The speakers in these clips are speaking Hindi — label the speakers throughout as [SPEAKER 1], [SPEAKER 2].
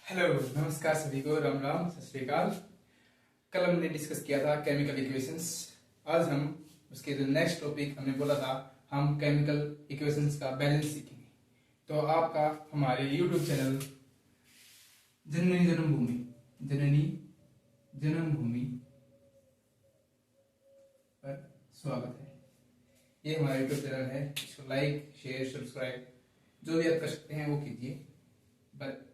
[SPEAKER 1] हेलो, नमस्कार सभी को, राम राम, सत श्री अकाल। कल हमने डिस्कस किया था केमिकल इक्वेशंस। आज हम उसके जो नेक्स्ट टॉपिक हमने बोला था, हम केमिकल इक्वेशंस का बैलेंस सीखेंगे। तो आपका हमारे यूट्यूब चैनल जननी जन्मभूमि पर स्वागत है। ये हमारा यूट्यूब चैनल है, इसको लाइक, शेयर, सब्सक्राइब जो भी आप कर सकते हैं वो कीजिए,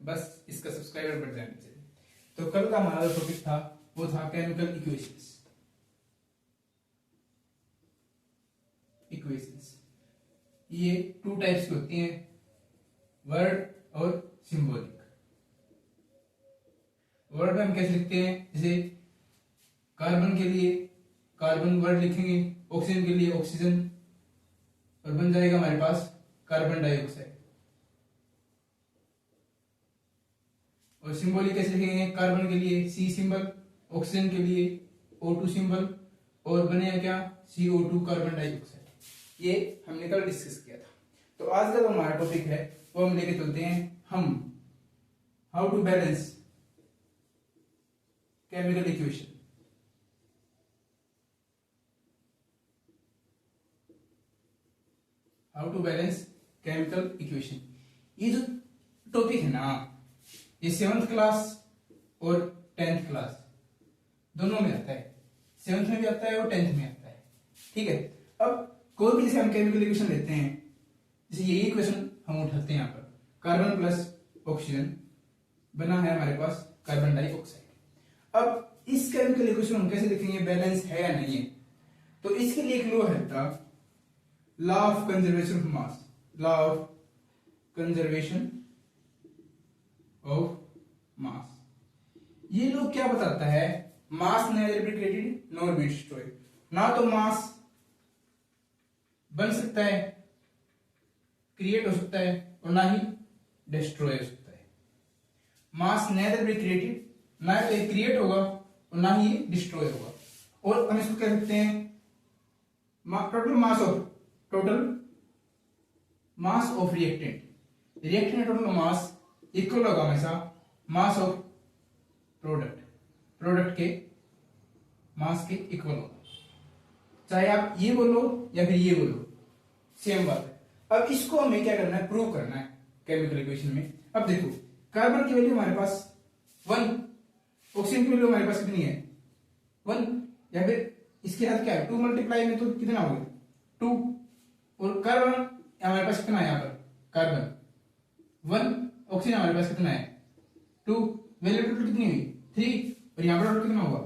[SPEAKER 1] बस इसका सब्सक्राइबर बढ़ जाना चाहिए। तो कल का हमारा जो टॉपिक था वो था केमिकल इक्वेशंस। ये टू टाइप्स की होती हैं, वर्ड और सिंबॉलिक। वर्ड में हम कैसे लिखते हैं, जैसे कार्बन के लिए कार्बन वर्ड लिखेंगे, ऑक्सीजन के लिए ऑक्सीजन, और बन जाएगा हमारे पास कार्बन डाइऑक्साइड। और सिंबॉलिक कैसे लिखेंगे, कार्बन के लिए सी सिंबल, ऑक्सीजन के लिए O2 सिंबल, और बनेगा क्या, CO2 कार्बन डाइऑक्साइड। ये हमने कल डिस्कस किया था। तो आज का जो हमारा टॉपिक है वो हम लेके चलते हैं, हम how to balance chemical equation. How to balance chemical equation, ये जो टॉपिक है ना, ये 7th क्लास और 10th क्लास दोनों में आता है। 7th में भी आता है और 10th में आता है। ठीक है, अब कोई भी जैसे हम केमिकल इक्वेशन लेते हैं, जैसे ये इक्वेशन हम उठाते हैं, यहाँ पर कार्बन प्लस ऑक्सीजन बना है हमारे पास कार्बन डाइऑक्साइड। अब इस केमिकल इक्वेशन हम कैसे लिखेंगे, बैलेंस है या नहीं है। तो इसके लिए एक लॉ है था, law of conservation of mass. Law of conservation of mass, ये लोग क्या बताता है, mass neither be created nor be destroyed. ना तो मास बन सकता है, क्रिएट हो सकता है, और ना ही डिस्ट्रॉय हो सकता है। मास नेदर बी क्रिएटेड, ना तो ये क्रिएट होगा और ना ही ये डिस्ट्रॉय होगा। और हम इसको कह सकते हैं total mass of reactant. Reactant total mass equal होगा हमेशा मास ऑफ प्रोडक्ट के मास के इक्वल होगा, चाहे आप ये बोलो या फिर ये बोलो, सेम बात है। अब इसको हमें क्या करना है, प्रूव करना है केमिकल इक्वेशन में। अब देखो, कार्बन की वैल्यू हमारे पास 1, ऑक्सीजन की वैल्यू हमारे पास कितनी है 1, या फिर इसके साथ क्या है 2 मल्टीप्लाई में तो कितना हो गया 2, और कार्बन हमारे पास कितना है, यहाँ पर कार्बन 1, ऑक्सीजन हमारे पास कितना है 2, वैल्यू टोटल कितनी हुई 3, और यहां पर टोटल कितना होगा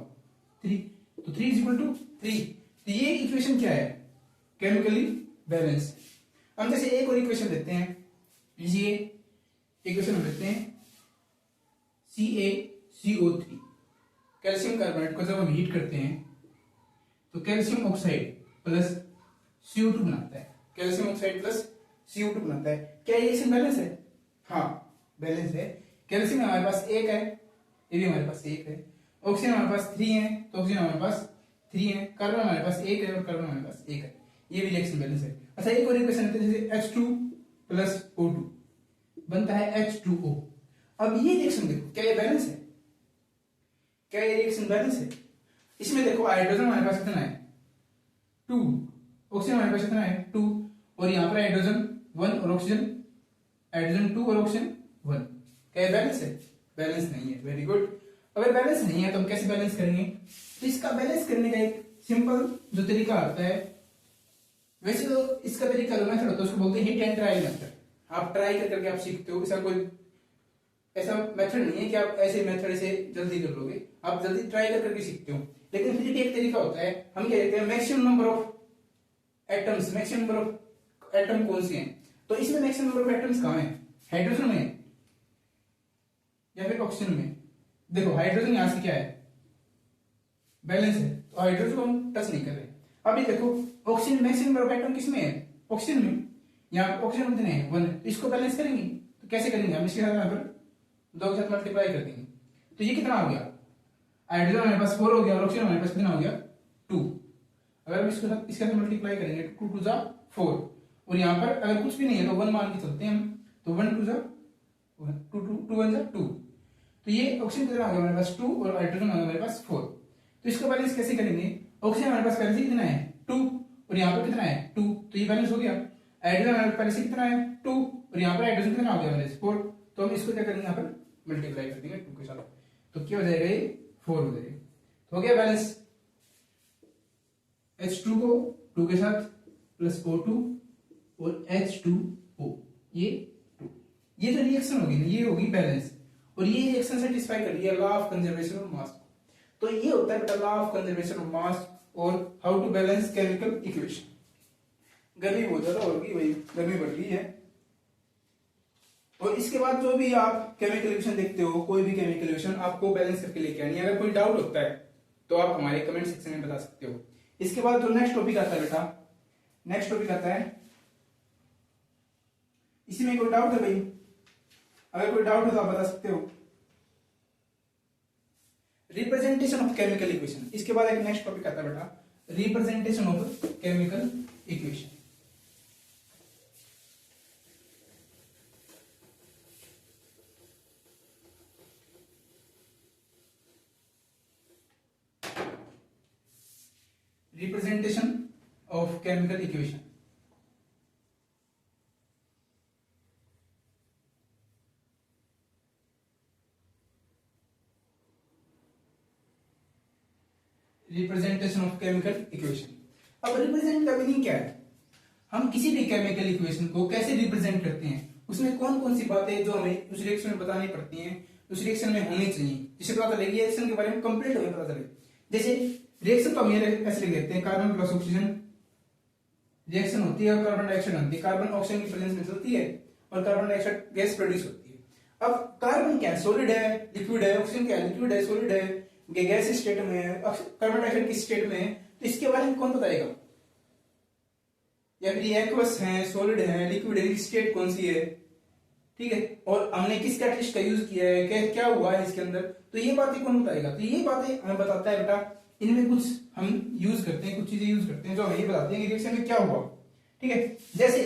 [SPEAKER 1] 3, तो 3 इज इक्वल टू 3। तो ये इक्वेशन क्या है, केमिकली बैलेंस। हम जैसे एक और इक्वेशन लेते हैं, ये इक्वेशन हम लेते हैं CaCO3, कैल्शियम कार्बोनेट को जब हम हीट करते हैं तो कैल्शियम ऑक्साइड प्लस CO2 बनाता है। कैल्शियम ऑक्साइड प्लस CO2 बनाता है। क्या ये बैलेंस है? हाँ, बैलेंस है। कैल्शियम हमारे पास 1 है, ये भी हमारे पास 1 है। ऑक्सीजन हमारे पास 3 है, तो ऑक्सीजन हमारे पास 3 है। कार्बन हमारे पास 1 है और कार्बन हमारे पास 1 है। ये भी रिएक्शन बैलेंस है। अच्छा, एक और इक्वेशन लेते हैं, जैसे H2 प्लस O2 बनता है H2O। अब ये रिएक्शन देखो, क्या ये बैलेंस है? क्या ये रिएक्शन बैलेंस है? इसमें देखो, हाइड्रोजन हमारे पास कितना है 2, ऑक्सीजन हमारे पास कितना है 2, और यहाँ पर हाइड्रोजन 1 और ऑक्सीजन, हाइड्रोजन 2 और ऑक्सीजन 1। क्या ये बैलेंस है? बैलेंस नहीं है। Very good. अगर बैलेंस नहीं है तो हम कैसे बैलेंस करेंगे? तो इसका बैलेंस करने का एक सिंपल जो तरीका आता है, वैसे तो इसका तरीका जो मेथड होता है उसको बोलते हैं हिट एंड ट्राई मेथड। आप ट्राई करके आप सीखते हो, इसका कोई ऐसा मेथड नहीं है कि आप ऐसे मेथड से जल्दी कर लोगे, आप जल्दी ट्राई करके सीखते हो। लेकिन फिर भी एक तरीका होता है, हम क्या कहते हैं maximum number of atoms. Maximum number of atom कौन से हैं? तो इसमें मैक्सिमम नंबर ऑफ एटम्स कहां है, हाइड्रोजन में या फिर ऑक्सीजन में? देखो, हाइड्रोजन यहां से क्या है, बैलेंस है, तो हाइड्रोजन को हम टच नहीं कर रहे। अभी देखो, oxygen maximum number of atom किसमें है, ऑक्सीजन में। यहाँ ऑक्सीजन कितने हैं 1, तो इसको बैलेंस करेंगे तो कैसे करेंगे, हम इसके साथ यहाँ पर 2 के साथ मल्टीप्लाई कर देंगे, तो ये कितना हो गया, हाइड्रोजन हमारे पास 4 हो गया और ऑक्सीजन हमारे पास कितना हो गया 2। अगर हम इसके साथ मल्टीप्लाई करेंगे 2 2 जा 4, और यहाँ पर अगर कुछ भी नहीं है तो 1 मान के चलते हैं हम, तो 1 2 जा 1, 2 2 1 जा 2, तो ये ऑक्सीजन कितना आ गया हमारे पास 2 और हाइड्रोजन आ गया हमारे पास 4। तो इसको बैलेंस कैसे करेंगे, ऑक्सीजन हमारे पास पहले से कितना है 2 और यहाँ पे कितना है 2, तो ये बैलेंस हो गया। हाइड्रोजन हमारे पास पहले से कितना है 2 और यहाँ पर हाइड्रोजन कितना हो गया हमारे 4, तो हम इसको क्या करेंगे यहाँ पर मल्टीप्लाई कर देंगे 2 के साथ, तो क्या हो जाएगा ये 4 हो जाएगा। तो हो गया बैलेंस, H2 को 2 के साथ प्लस O2 और H2O, ये 2, ये जो रिएक्शन होगी ना ये होगी बैलेंस, और ये रिएक्शन सेटिस्फाई कर रही है law of conservation of mass. तो ये होता है बेटा law of conservation of mass और how to balance chemical equation. गर्मी बहुत ज्यादा होगी भाई, गर्मी बढ़ गई है। और इसके बाद जो भी आप केमिकल इक्वेशन देखते हो, कोई भी केमिकल इक्वेशन आपको बैलेंस करके लेके आनी है। अगर कोई डाउट होता है तो आप हमारे कमेंट सेक्शन में बता सकते हो। इसके बाद जो नेक्स्ट टॉपिक आता है बेटा, नेक्स्ट टॉपिक आता है, इसी में कोई डाउट है भाई, अगर कोई डाउट हो तो आप बता सकते हो। रिप्रेजेंटेशन ऑफ केमिकल इक्वेशन, इसके बाद एक नेक्स्ट टॉपिक आता है बेटा representation of chemical equation. Representation of chemical equation, representation of chemical equation. अब रिप्रेजेंट का मीनिंग क्या है, हम किसी भी केमिकल इक्वेशन को कैसे रिप्रेजेंट करते हैं, उसमें कौन कौन सी बातें जो हमें उस रिएक्शन में बतानी पड़ती हैं, उस रिएक्शन में होनी चाहिए, जिससे पता चलेगी रिएक्शन के बारे में कंप्लीट हमें पता चले। जैसे रिएक्शन तो हम ऐसे लिख देते हैं, कार्बन प्लस ऑक्सीजन रिएक्शन होती है और कार्बन डाइऑक्साइड बनती है, कार्बन ऑक्सीजन की प्रेजेंस में चलती है और कार्बन डाइऑक्साइड गैस प्रोड्यूस होती है। अब कार्बन क्या है, सॉलिड है, लिक्विड है, ऑक्सीजन क्या है, लिक्विड है, सॉलिड है, गैस स्टेट में है, कार्बन डाइऑक्साइड किस स्टेट में है, तो इसके बारे में कौन बताएगा, या फिर ये एक्वस है, सॉलिड है, लिक्विड है, स्टेट कौन सी है, ठीक है, और हमने किस कैटलिस्ट का यूज किया है, क्या हुआ है इसके अंदर, तो ये बातें कौन बताएगा। तो ये बातें हमें बताता है बेटा, इनमें कुछ हम यूज करते हैं, कुछ चीजें यूज करते हैं जो हमें ये बताते हैं कि रिएक्शन में क्या हुआ, ठीक है। जैसे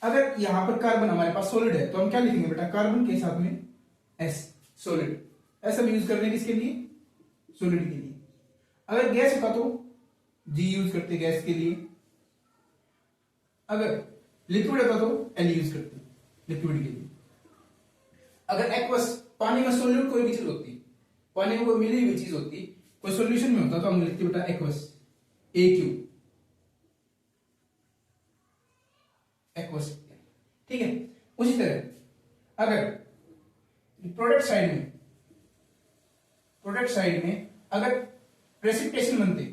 [SPEAKER 1] अगर यहाँ पर कार्बन हमारे पास सॉलिड है तो हम क्या लिखेंगे बेटा, कार्बन के साथ में एस, सॉलिड, ऐसा हम यूज कर रहे हैं किसके लिए, सॉलिड के लिए। अगर गैस होता तो जी यूज करते गैस के लिए, अगर लिक्विड होता तो एल यूज करते लिक्विड के लिए। अगर एक्वस पानी में सॉल्यूट कोई भी चीज होती, पानी में कोई मिली हुई चीज होती, कोई सॉल्यूशन में होता तो हम लिखते बेटा एक्वस, AQ, एक्वस, ठीक है। उसी तरह अगर प्रोडक्ट साइड में अगर प्रेसिपिटेशन बनते,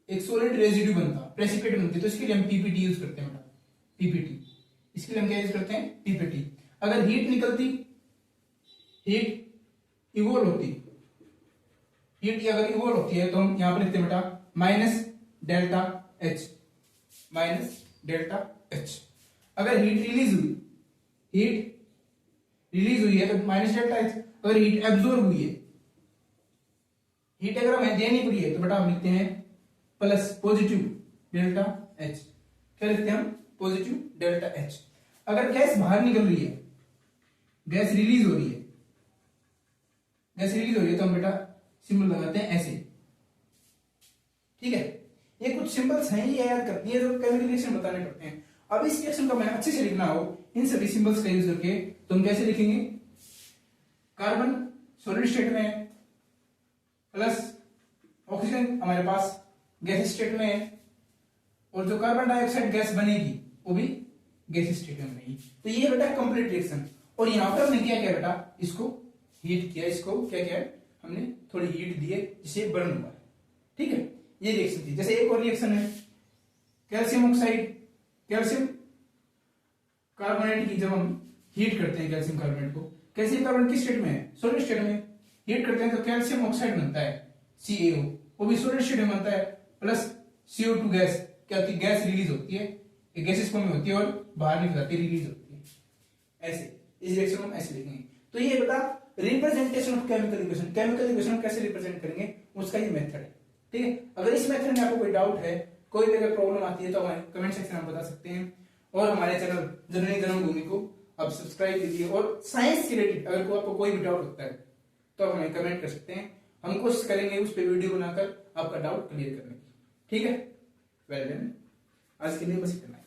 [SPEAKER 1] एक सॉलिड रेजिड्यू बनता, प्रेसिपिटेट बनती, तो इसके लिए हम पीपीटी यूज करते हैं बेटा, पीपीटी, इसके लिए हम क्या यूज करते हैं, पीपीटी। अगर हीट निकलती, हीट इवोल्व होती, हीट अगर इवोल्व होती है तो हम यहां पर लिखते हैं बेटा minus delta H, minus delta H. अगर हीट रिलीज हुई है तो माइनस डेल्टा एच। अगर हीट एब्जॉर्ब हुई है, हीट अगर हमें देनी पड़ी है तो बेटा हम लिखते हैं प्लस पॉजिटिव डेल्टा एच, क्या लिखते हैं हम, पॉजिटिव डेल्टा एच। अगर गैस बाहर निकल रही है, गैस रिलीज हो रही है तो हम बेटा सिंबल लगाते हैं ऐसे, ठीक है। ये कुछ सिंबल्स हैं, ये याद करती है जो केमिकल रिएक्शन बताने पड़ते हैं। अब इस रिएक्शन को मैंने अच्छे से लिखना हो इन सभी सिंबल्स का यूज करके, तो हम कैसे लिखेंगे, कार्बन सॉलिड स्टेट में है, प्लस ऑक्सीजन हमारे पास गैस स्टेट में है, और जो कार्बन डाइऑक्साइड गैस बनेगी वो भी गैस स्टेट में बनेगी। तो ये बेटा कंप्लीट रिएक्शन। और यहां पर हमने क्या किया बेटा, इसको हीट किया, इसको क्या किया हमने, थोड़ी हीट दी है जिससे बर्न हुआ है, ठीक है। ये रिएक्शन थी। जैसे एक और रिएक्शन है कैल्शियम ऑक्साइड, कैल्शियम कार्बोनेट की जब हम हीट करते हैं कैल्शियम कार्बोनेट को, कैल्शियम कार्बोनेट किस स्टेट में है, सॉलिड स्टेट में, हीट करते हैं तो कैल्शियम ऑक्साइड बनता है CaO, वो भी सॉलिड स्टेट में बनता है, प्लस CO2 गैस, क्या होती है, गैस रिलीज होती है, गैसेस फॉर्म में होती है और बाहर निकल जाती है, रिलीज होती है। ऐसे इस रिएक्शन को हम ऐसे लिखेंगे। तो ये बता representation of chemical equation, chemical equation कैसे रिप्रेजेंट करेंगे उसका ये मेथड है, ठीक है। अगर इस मेथड में आपको कोई डाउट है, कोई भी अगर प्रॉब्लम आती है तो हमारे कमेंट सेक्शन में बता सकते हैं, और हमारे चैनल जननी जन्मभूमि को आप सब्सक्राइब कीजिए, और साइंस के रिलेटेड अगर आपको कोई भी डाउट होता है तो आप हमें कमेंट कर सकते हैं, हम कोशिश करेंगे उस पर वीडियो बनाकर आपका डाउट क्लियर करने की। ठीक है, वेल देन आज के लिए बस इतना है।